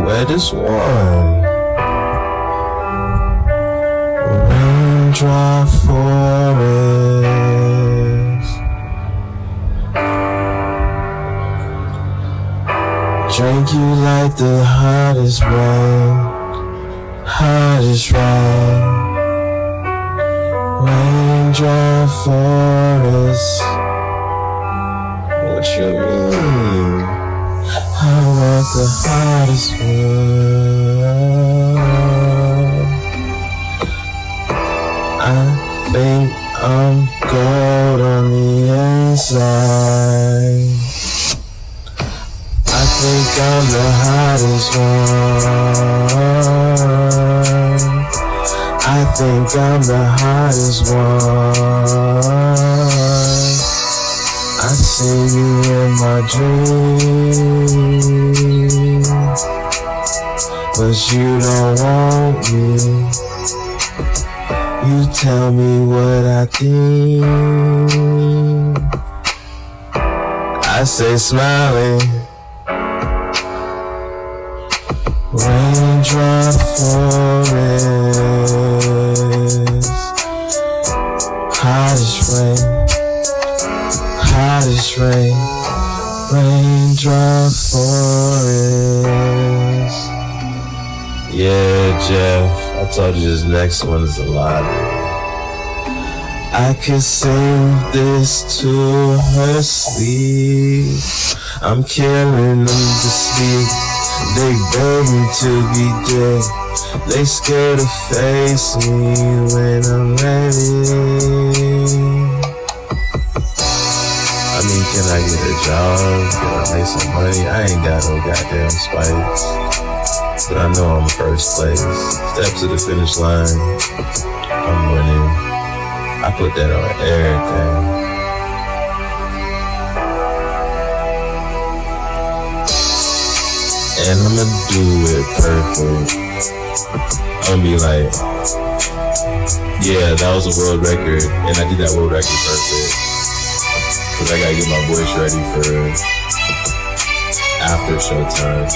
wettest one. Raindrop forest. Drink you like the hottest rain, hottest rain. Raindrop forest. What you mean? I want the hottest one. I think I'm gold on the inside. I think I'm the hottest one. I think I'm the hottest one. I see you in my dreams, but you don't want me. You tell me what I think. I say smiling. Raindrop forest. Hottest rain. Hottest rain. Raindrop forest. Yeah, Jeff, I told you this next one is a lot. I could sing this to her sleep. I'm killing them to sleep. They beg me to be dead. They scared to face me when I'm ready. I mean, can I get a job? Can I make some money? I ain't got no goddamn spikes, but I know I'm first place. Step to the finish line, I'm winning. I put that on everything. And I'ma do it perfect. I'ma be like, yeah, that was a world record, and I did that world record perfect. Cause I gotta get my voice ready for after showtime.